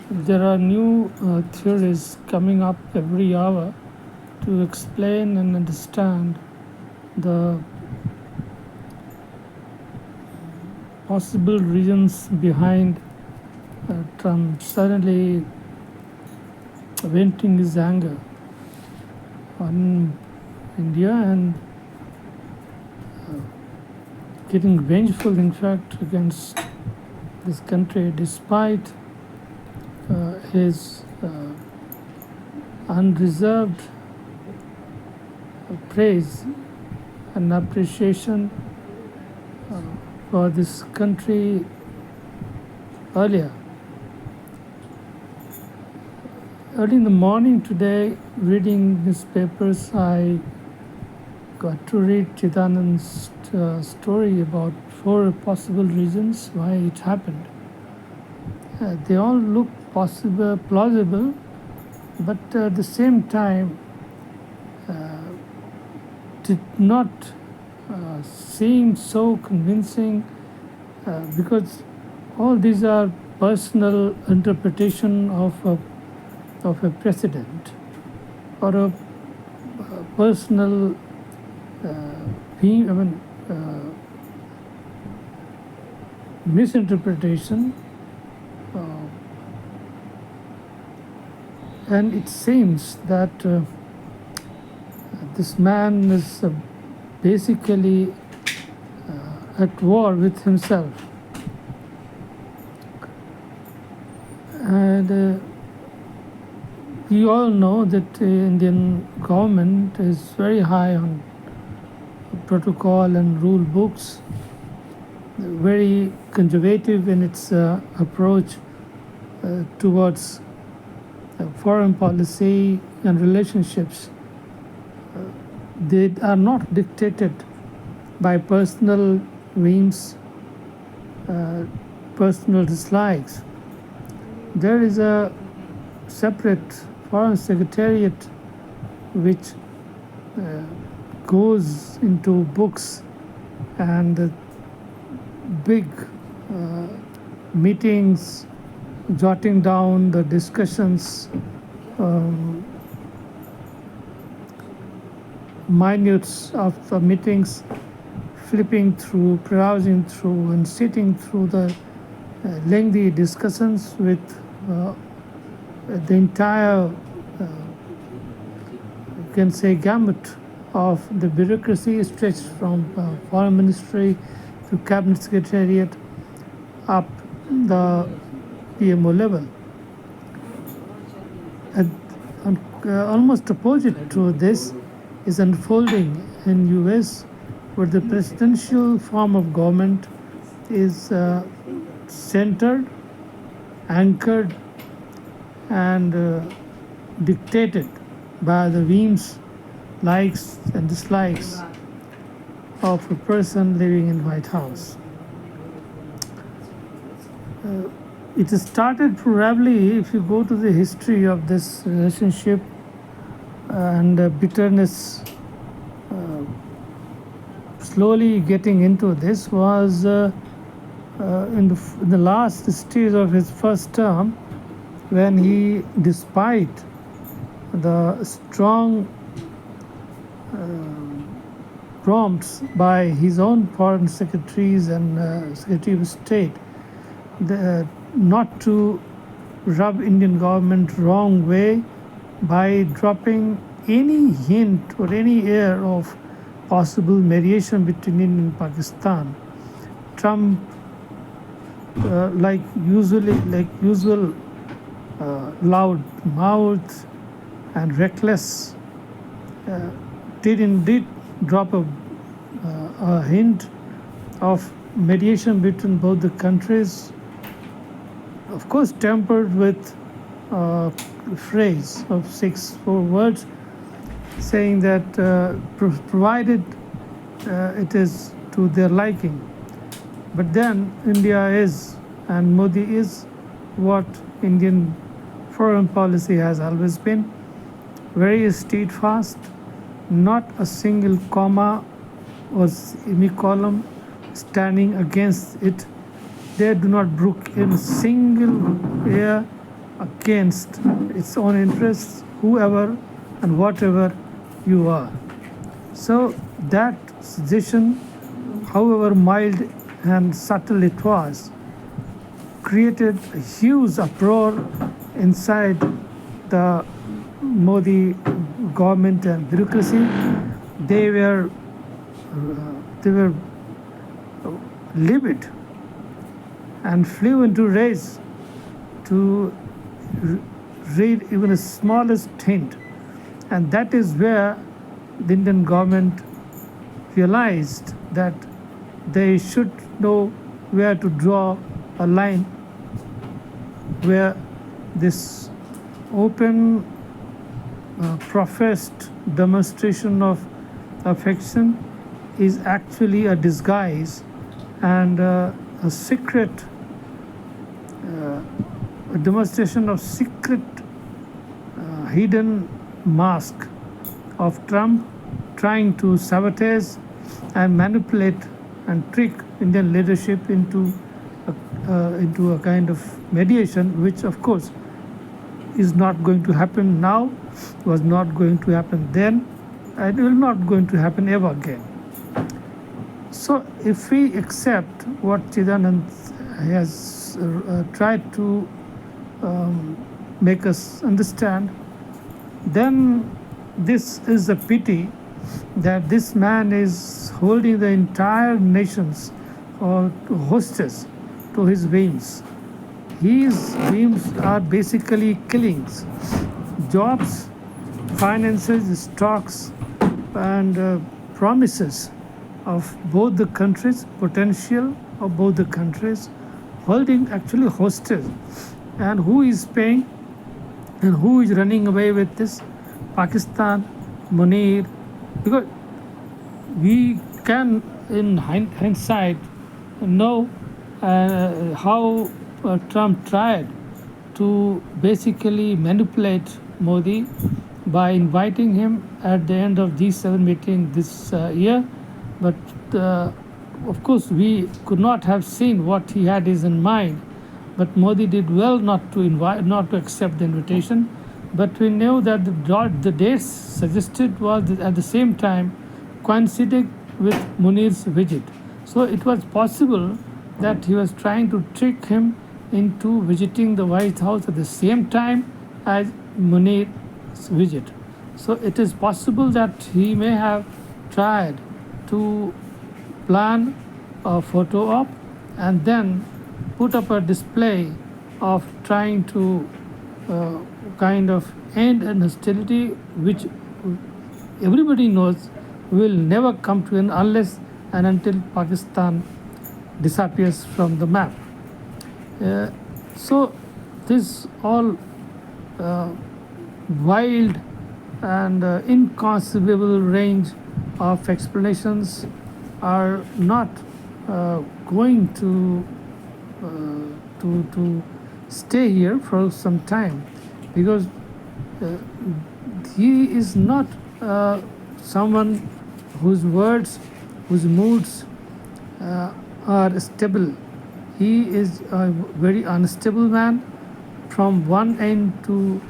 There are new theories coming up every hour to explain and understand the possible reasons behind Trump suddenly venting his anger on India and getting vengeful, in fact, against this country, despite his unreserved praise and appreciation for this country earlier. Early in the morning today, reading newspapers, I got to read Chidanand's story about 4 possible reasons why it happened. They all look plausible, but at the same time did not seem so convincing because all these are personal interpretation of a president or a personal misinterpretation, and it seems that this man is basically at war with himself. And we all know that the Indian government is very high on protocol and rule books, very conservative in its approach towards foreign policy and relationships. They are not dictated by personal whims, personal dislikes. There is a separate foreign secretariat which goes into books and big meetings, jotting down the discussions, minutes of the meetings, flipping through, browsing through, and sitting through the lengthy discussions with the entire, you can say, gamut of the bureaucracy stretched from foreign ministry to cabinet secretariat up the PMO level. And almost opposite to this is unfolding in US, where the presidential form of government is centered, anchored, and dictated by the whims, likes, and dislikes of a person living in White House. It started probably, if you go to the history of this relationship and bitterness, slowly getting into this was in the last stage of his first term, when he, despite the strong prompts by his own foreign secretaries and Secretary of State, not to rub Indian government wrong way by dropping any hint or any air of possible mediation between India and Pakistan. Trump, like usual, loud mouth and reckless, did indeed drop a hint of mediation between both the countries, of course tempered with a phrase of 4 words saying that provided it is to their liking. But then India is, and Modi is, what Indian foreign policy has always been, very steadfast, not a single comma or semicolon standing against it. They do not brook in single air against its own interests, whoever and whatever you are. So that suggestion, however mild and subtle it was, created a huge uproar inside the Modi government and bureaucracy. They were livid and flew into rage to read even the smallest hint. And that is where the Indian government realized that they should know where to draw a line where this open, professed demonstration of affection is actually a disguise and a secret, a demonstration of secret, hidden mask of Trump trying to sabotage and manipulate and trick Indian leadership into a kind of mediation, which of course is not going to happen now, was not going to happen then, and will not going to happen ever again. So if we accept what Chidanand has tried to make us understand, then this is a pity that this man is holding the entire nations or hostage to his whims. His whims are basically killings, jobs, finances, stocks, and promises of both the countries, potential of both the countries, holding actually hostage. And who is paying and who is running away with this? Pakistan, Munir, because we can, in hindsight, know how Trump tried to basically manipulate Modi by inviting him at the end of G7 meeting this year. But of course, we could not have seen what he had in mind. But Modi did well not to accept the invitation. But we knew that the dates suggested was at the same time coinciding with Munir's visit. So it was possible that he was trying to trick him into visiting the White House at the same time as Munir's visit. So it is possible that he may have tried to plan a photo op and then put up a display of trying to kind of end an hostility which everybody knows will never come to an unless and until Pakistan disappears from the map. So this all wild and inconceivable range of explanations are not going to stay here for some time, because he is not someone whose words, whose moods are stable. He is a very unstable man. From one end to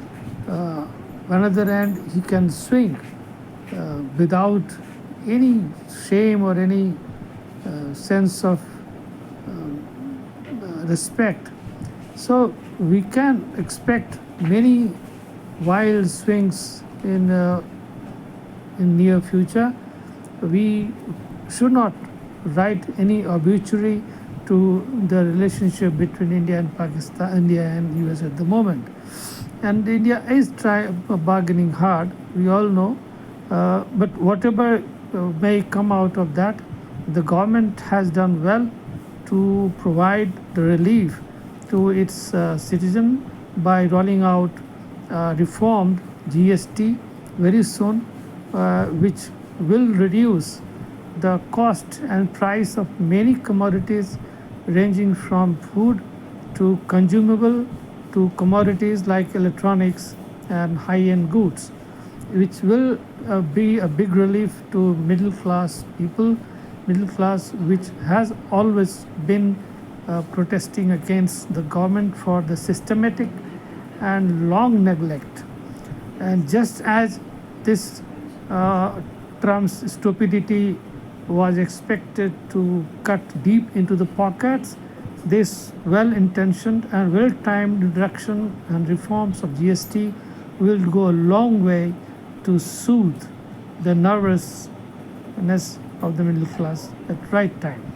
another end, he can swing without any shame or any sense of respect. So we can expect many wild swings in near future. We should not write any obituary to the relationship between India and Pakistan, India and US at the moment. And India is bargaining hard, we all know. But whatever may come out of that, the government has done well to provide the relief to its citizen by rolling out reformed GST very soon, which will reduce the cost and price of many commodities ranging from food to consumable to commodities like electronics and high-end goods, which will be a big relief to middle class people, middle class which has always been protesting against the government for the systematic and long neglect. And just as this Trump's stupidity was expected to cut deep into the pockets, this well-intentioned and well-timed reduction and reforms of GST will go a long way to soothe the nervousness of the middle class at right time.